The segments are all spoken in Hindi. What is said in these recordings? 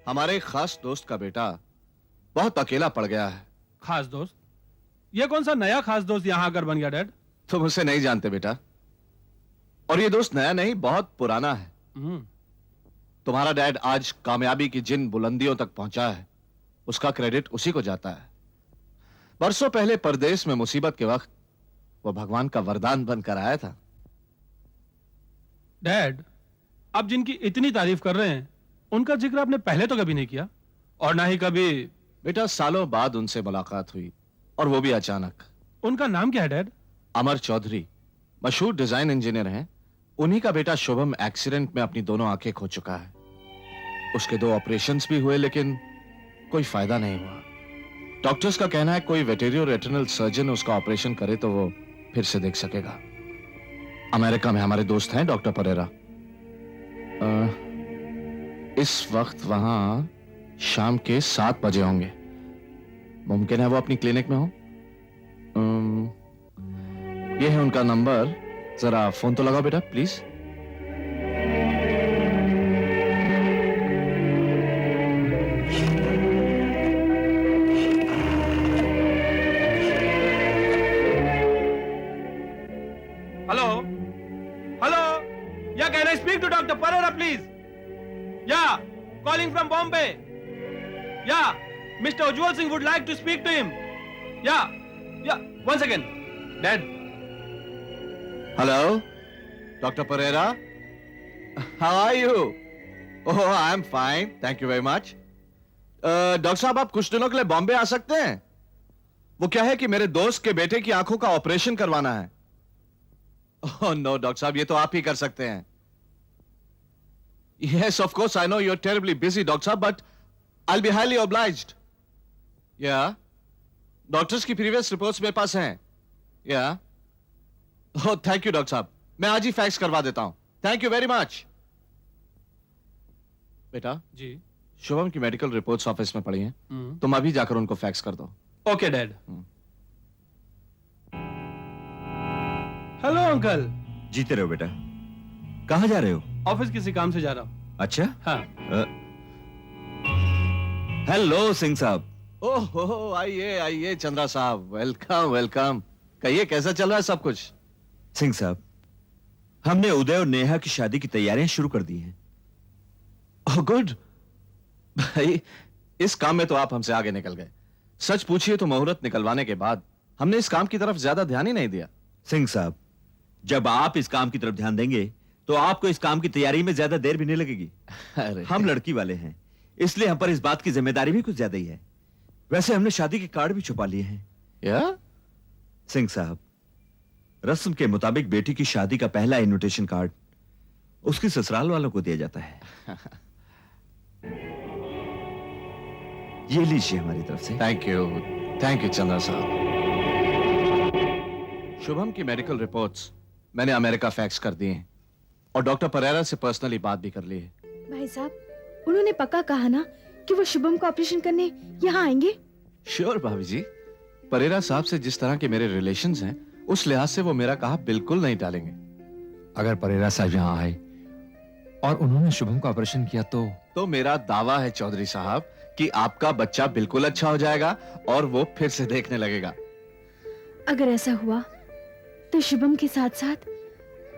हमारे एक खास दोस्त का बेटा बहुत अकेला पड़ गया है। खास दोस्त? ये कौन सा नया खास दोस्त यहाँ आकर बन गया डैड? तुम उसे नहीं जानते बेटा, और ये दोस्त नया नहीं, बहुत पुराना है। तुम्हारा डैड आज कामयाबी की जिन बुलंदियों तक पहुंचा है, उसका क्रेडिट उसी को जाता है। बरसों पहले परदेश में मुसीबत के वक्त वो भगवान का वरदान बनकर आया था। डैड, आप जिनकी इतनी तारीफ कर रहे हैं, उनका जिक्र आपने पहले तो कभी नहीं किया, और ना ही कभी। बेटा, सालों बाद उनसे मुलाकात हुई, और वो भी अचानक। उनका नाम क्या है डैड? अमर चौधरी, मशहूर डिजाइन इंजीनियर हैं। उन्हीं का बेटा शुभम एक्सीडेंट में अपनी दोनों आंखें खो चुका है। उसके 2 ऑपरेशंस भी हुए, लेकिन कोई फायदा नहीं हुआ। डॉक्टर्स का कहना है कोई वेटेरियो रेटिनल सर्जन उसका ऑपरेशन करे तो वो फिर से देख सकेगा। अमेरिका में हमारे दोस्त हैं डॉक्टर परेरा। इस वक्त वहां शाम के 7 बजे होंगे। मुमकिन है वो अपनी क्लिनिक में हो। ये है उनका नंबर, जरा फोन तो लगाओ बेटा please. Hello hello, yeah can I speak to doctor Pereira please? Yeah calling from Bombay. Yeah mister Ujjwal Singh would like to speak to him. Yeah one second dad. Hello doctor Pereira, how are you? Oh, I am fine, thank you very much. Doctor साहब, आप कुछ दिनों के लिए बॉम्बे आ सकते हैं? वो क्या है कि मेरे दोस्त के बेटे की आंखों का ऑपरेशन करवाना है। ओह नो डॉक्टर साहब, ये तो आप ही कर सकते हैं। Yes, of course, I know you're terribly busy, Doctor Saab, but I'll be highly obliged. Yeah? Doctors की प्रीवियस रिपोर्ट्स मेरे पास हैं। Yeah? Oh, thank you, doctor साहब। मैं आज ही फैक्स करवा देता हूं। Thank you very much. बेटा जी। शुभम की मेडिकल रिपोर्ट्स ऑफिस में पड़ी हैं। तुम अभी जाकर उनको फैक्स कर दो। Okay dad. Hello uncle. जीते रहो बेटा। कहाँ जा रहे हो? ऑफिस किसी काम से जा रहा हूँ। अच्छा। हाँ। हेलो सिंह साहब। ओह, आइए आइए चंद्रा साहब, वेलकम वेलकम। कहिए कैसा चल रहा है सब कुछ? सिंह साहब, हमने उदय और नेहा की शादी की तैयारियां शुरू कर दी हैं। Oh good. भाई, इस काम में तो आप हमसे आगे निकल गए। सच पूछिए तो मुहूर्त निकलवाने के बाद हमने इस काम की तरफ ज्यादा ध्यान ही नहीं दिया। सिंह साहब, जब आप इस काम की तरफ ध्यान देंगे तो आपको इस काम की तैयारी में ज्यादा देर भी नहीं लगेगी। अरे हम लड़की वाले हैं, इसलिए हम पर इस बात की जिम्मेदारी भी कुछ ज्यादा ही है। वैसे हमने शादी के कार्ड भी छुपा लिए हैं। या? सिंह साहब, रस्म के मुताबिक बेटी की शादी का पहला इनविटेशन कार्ड उसके ससुराल वालों को दिया जाता है। ये लीजिए हमारी तरफ से। थैंक यू चंद्रा साहब। शुभम की मेडिकल रिपोर्ट्स मैंने अमेरिका फैक्स कर दी हैं और डॉक्टर परेरा से पर्सनली बात भी कर ली है। भाई साहब, उन्होंने पक्का कहा ना कि वो शुभम को ऑपरेशन करने यहाँ आएंगे? श्योर भाभी जी। परेरा साहब से जिस तरह के मेरे रिलेशंस हैं, उस लिहाज से वो मेरा कहा बिल्कुल नहीं टालेंगे। अगर परेरा साहब यहाँ आए और उन्होंने शुभम का ऑपरेशन किया तो मेरा दावा है चौधरी साहब कि आपका बच्चा बिल्कुल अच्छा हो जाएगा और वो फिर से देखने लगेगा। अगर ऐसा हुआ तो शुभम के साथ साथ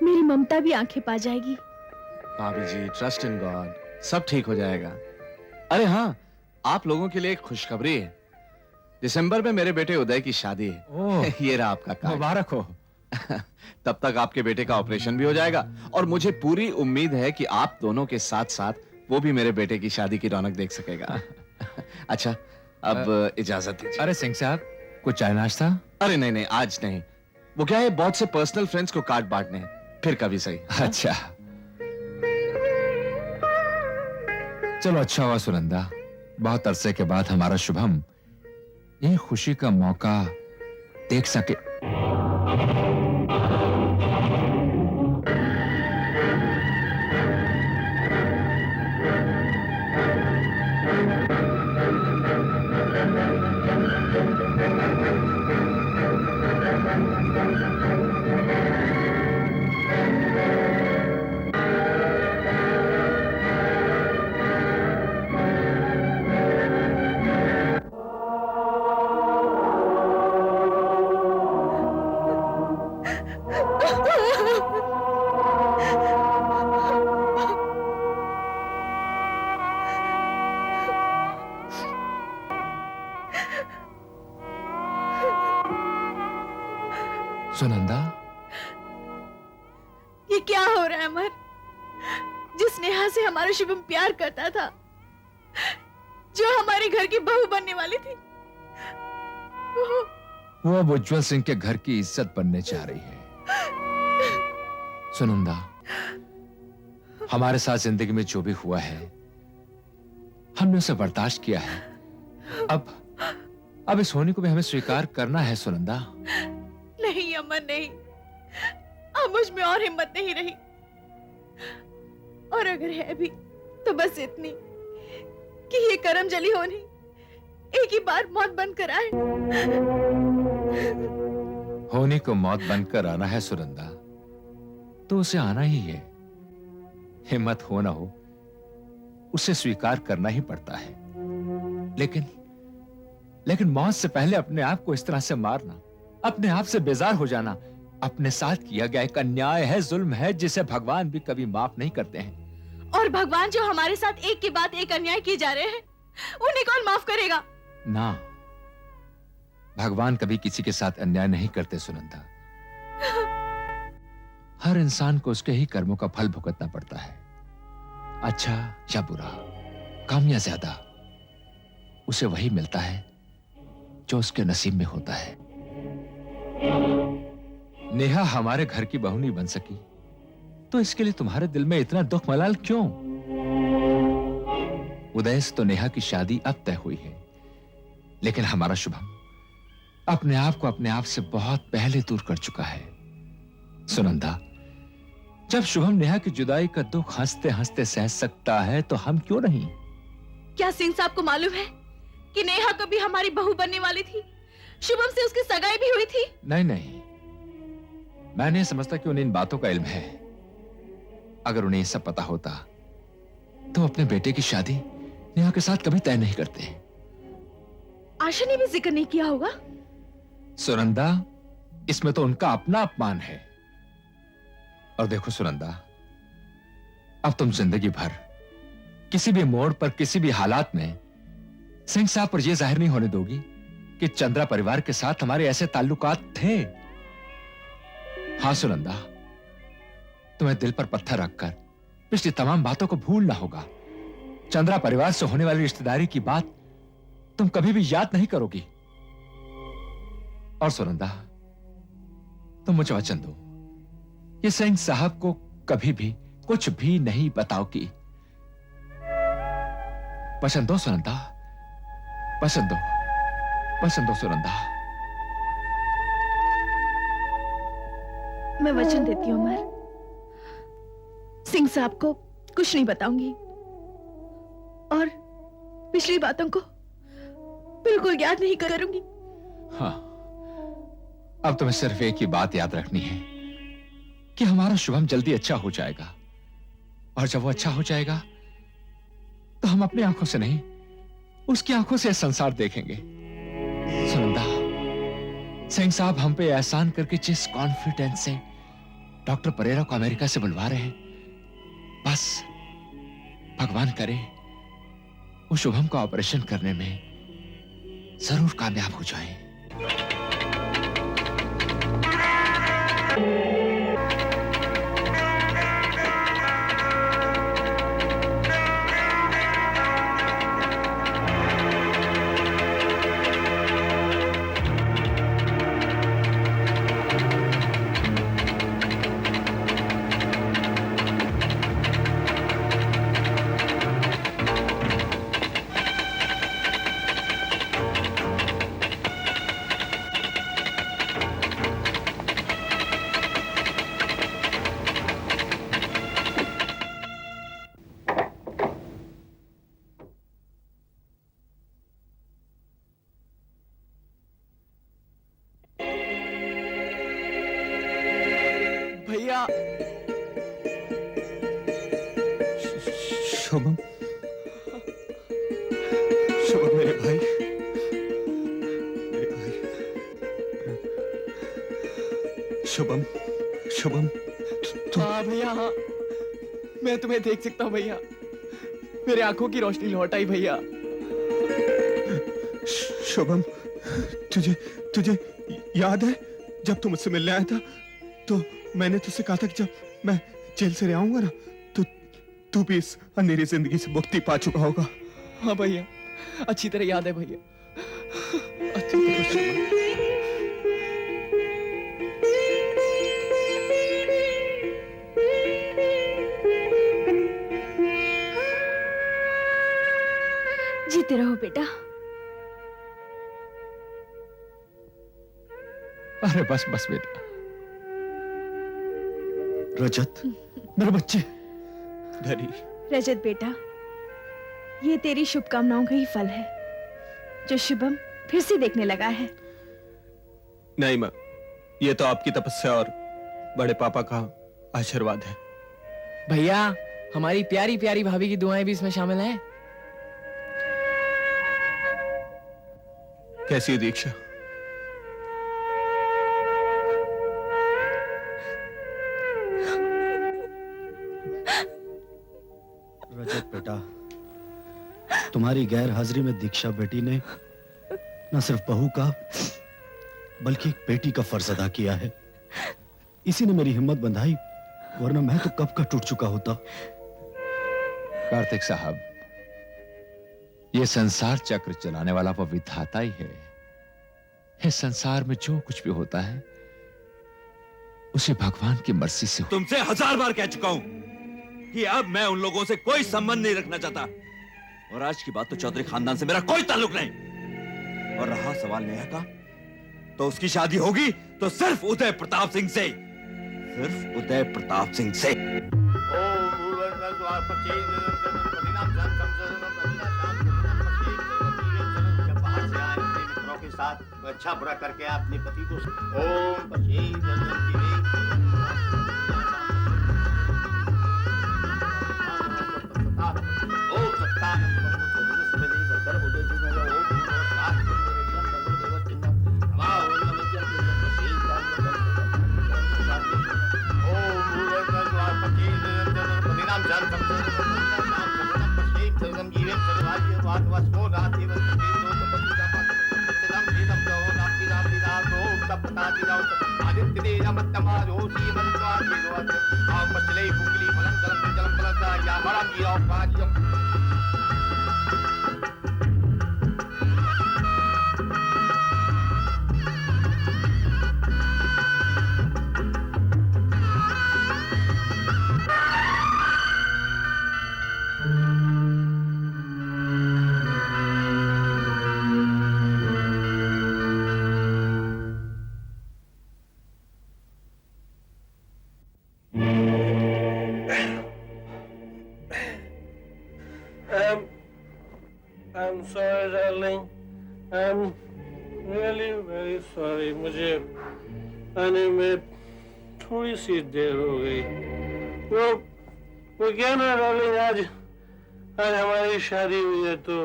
मेरी ममता भी आंखें पा जाएगी। भाभी जी, ट्रस्ट इन गॉड, सब ठीक हो जाएगा। अरे हाँ, आप लोगों के लिए एक खुशखबरी है। दिसंबर में मेरे बेटे उदय की शादी है। ओह, ये रहा आपका कार्ड। मुबारक हो। तब तक आपके बेटे का ऑपरेशन भी हो जाएगा और मुझे पूरी उम्मीद है कि आप दोनों के साथ साथ वो भी मेरे बेटे की शादी की रौनक देख सकेगा। अच्छा, अब इजाजत दीजिए। अरे सिंह साहब, कुछ चाय नाश्ता? अरे नहीं नहीं, आज नहीं। वो क्या है, बहुत से पर्सनल फ्रेंड्स को कार्ड बांटने हैं, फिर कभी सही। अच्छा, चलो अच्छा हुआ सुनंदा, बहुत अरसे के बाद हमारा शुभम ये खुशी का मौका देख सके। सुनंदा, ये क्या हो रहा है अमर? जिस नेहा से हमारा शुभम प्यार करता था, जो हमारे घर की बहू बनने वाली थी, वो अब उज्जवल सिंह के घर की इज्जत बनने जा रही है। सुनंदा, हमारे साथ जिंदगी में जो भी हुआ है, हमने उसे बर्दाश्त किया है। अब इस होने को भी हमें स्वीकार करना है। सुनंदा, नहीं अमर नहीं, अब मुझ में और हिम्मत नहीं रही, और अगर है भी तो बस इतनी कि ये करम जली होनी एक ही बार मौत बनकर आए। होनी को मौत बनकर आना है सुनंदा, तो उसे आना ही है। हिम्मत हो ना हो, उसे स्वीकार करना ही पड़ता है। लेकिन मौत से पहले अपने आप को इस तरह से मारना, अपने आप से बेजार हो जाना, अपने साथ किया गया एक अन्याय है, जुल्म है, जिसे भगवान भी कभी माफ नहीं करते हैं। और भगवान जो हमारे साथ एक के बाद एक अन्याय किए जा रहे हैं, उन्हें कौन माफ करेगा? ना, भगवान कभी किसी के साथ अन्याय नहीं करते सुनंदा। हर इंसान को उसके ही कर्मों का फल भुगतना पड़ता है, अच्छा या बुरा, कम या ज्यादा, उसे वही मिलता है जो उसके नसीब में होता है। नेहा हमारे घर की बहू नहीं बन सकी, तो इसके लिए तुम्हारे दिल में इतना दुख मलाल क्यों? उदय से तो नेहा की शादी अब तय हुई है, लेकिन हमारा शुभम अपने आप को अपने आप से बहुत पहले दूर कर चुका है। सुनंदा, जब शुभम नेहा की जुदाई का दुख हंसते हंसते सह सकता है, तो हम क्यों नहीं? क्या सिंह साहब को मालूम है कि नेहा कभी हमारी बहू बनने वाली थी? शुभम से उसकी सगाई भी हुई थी। नहीं, मैं नहीं समझता कि उन्हें इन बातों का इल्म है। अगर उन्हें ये सब पता होता तो अपने बेटे की शादी नेहा के साथ कभी तय नहीं करते। आशा ने भी जिक्र नहीं किया होगा। सुनंदा, इसमें तो उनका अपना अपमान है। और देखो सुनंदा, अब तुम जिंदगी भर किसी भी मोड़ पर, किसी भी हालात में सिंह साहब पर यह जाहिर नहीं होने दोगी कि चंद्रा परिवार के साथ हमारे ऐसे ताल्लुकात थे। हां सुनंदा, तुम्हें दिल पर पत्थर रखकर पिछली तमाम बातों को भूलना होगा। चंद्रा परिवार से होने वाली रिश्तेदारी की बात तुम कभी भी याद नहीं करोगी। और सुनंदा, तुम मुझे वचन दो, ये सिंह साहब को कभी भी कुछ भी नहीं बताओगी। वचन दो सुनंदा, वचन दो सुनंदा। मैं वचन देती हूँ अमर, सिंह साहब को कुछ नहीं बताऊंगी, और पिछली बातों को बिल्कुल याद नहीं करूंगी। हाँ, अब तुम्हें सिर्फ एक ही बात याद रखनी है कि हमारा शुभम जल्दी अच्छा हो जाएगा, और जब वो अच्छा हो जाएगा तो हम अपनी आंखों से नहीं, उसकी आंखों से संसार देखेंगे। सुनंदा, सिंह साहब हम पे एहसान करके जिस कॉन्फिडेंस से डॉक्टर परेरा को अमेरिका से बुलवा रहे हैं, बस भगवान करे वो शुभम का ऑपरेशन करने में जरूर कामयाब हो जाए। भैया, शुभम, शुभम मेरे भाई, शुभम, हाँ भैया, हाँ, मैं तुम्हें देख सकता हूँ भैया। मेरे आंखों की रोशनी लौट आई भैया। शुभम, तुझे याद है जब तू मुझसे मिलने आया था तो मैंने तुझसे कहा था कि जब मैं जेल से आऊंगा ना तो तू भी इस अंधेरी जिंदगी से मुक्ति पा चुका होगा। हाँ भैया, अच्छी तरह याद है भैया, अच्छी तरह। जीते रहो बेटा। अरे बस बस बेटा। रजत, मेरे बच्चे। डैडी, रजत बेटा, ये तेरी शुभकामनाओं का ही फल है जो शुभम फिर से देखने लगा है। नहीं माँ, ये तो आपकी तपस्या और बड़े पापा का आशीर्वाद है। भैया, हमारी प्यारी प्यारी भाभी की दुआएं भी इसमें शामिल हैं। कैसी है दीक्षा? रजत बेटा, तुम्हारी गैर हाजिरी में दीक्षा बेटी ने न सिर्फ बहू का बल्कि एक बेटी का फर्ज अदा किया है। इसी ने मेरी हिम्मत बंधाई, वरना मैं तो कब का टूट चुका होता। कार्तिक साहब, ये संसार चक्र चलाने वाला वो विधाता ही है। इस संसार में जो कुछ भी होता है उसे भगवान की मर्जी से तुमसे 1000 बार कह चुका हूं कि अब मैं उन लोगों से कोई संबंध नहीं रखना चाहता। और आज की बात तो चौधरी खानदान से मेरा कोई ताल्लुक नहीं। और रहा सवाल नेहा का, तो उसकी शादी होगी तो सिर्फ उदय प्रताप सिंह से, सिर्फ उदय प्रताप सिंह से। के साथ अच्छा बुरा करके अपने पति को ओम पशे I'm sorry, darling. I'm really very sorry. मुझे आने में थोड़ी सी देर हो गई। वो क्या ना डार्लिंग, आज हमारी शादी हुई है तो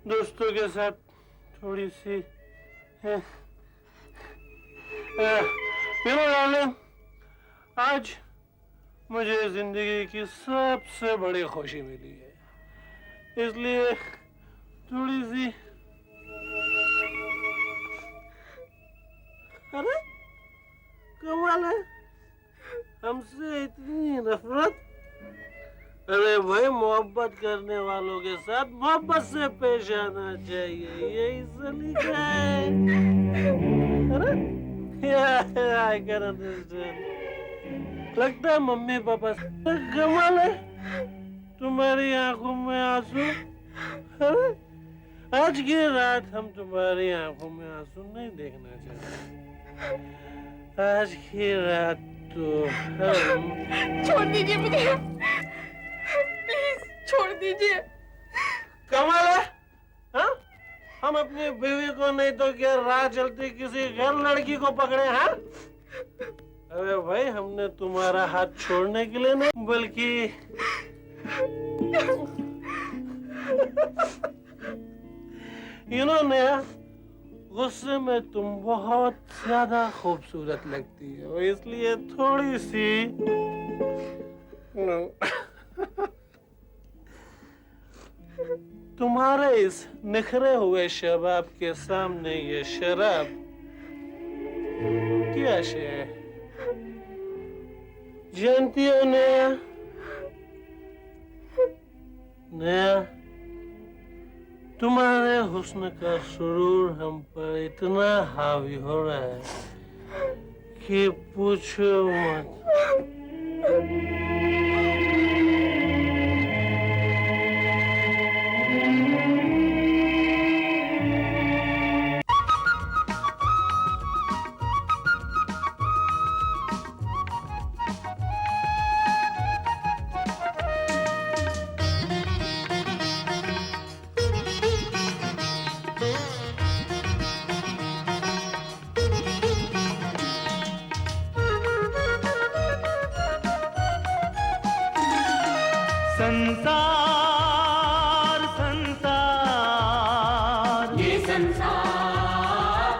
दोस्तों के साथ थोड़ी सी डार्लिंग, आज मुझे जिंदगी की सबसे बड़ी खुशी मिली है, इसलिए थोड़ी सी। अरे कमाल है, हमसे इतनी नफरत। अरे भाई, मोहब्बत करने वालों के साथ मोहब्बत से पेश आना चाहिए, यही सलीका है। अरे I can understand. लगता है मम्मी पापा कमाल है, तुम्हारी आंखों में आंसू। अरे आज की रात हम तुम्हारी आंखों में आंसू नहीं देखना चाहते। आज की रात तो हम... छोड़ दीजिए मुझे, प्लीज छोड़ दीजिए। कमाल है, हाँ? हम अपनी बीवी को नहीं तो क्या राह चलती किसी गैर लड़की को पकड़े, हाँ? अरे भाई, हमने तुम्हारा हाथ छोड़ने के लिए नहीं, बल्कि नेहा, गुस्से में तुम बहुत ज्यादा खूबसूरत लगती हो, इसलिए थोड़ी सी तुम्हारे इस निखरे हुए शबाब के सामने ये शराब क्या शे जानती हो नया नया तुम्हारे हुस्न का सुरूर हम पर इतना हावी हो रहा है कि पूछो मत। संसार संसार ये संसार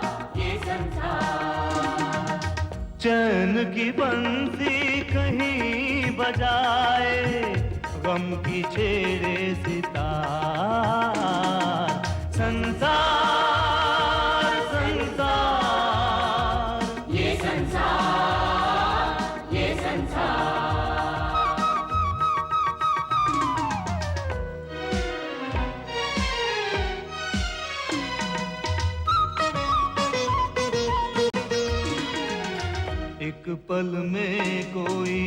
चैन की बंसी कहीं बजाए गम की छेड़े सितार संसार संसार ये संसार एक पल में कोई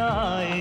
आए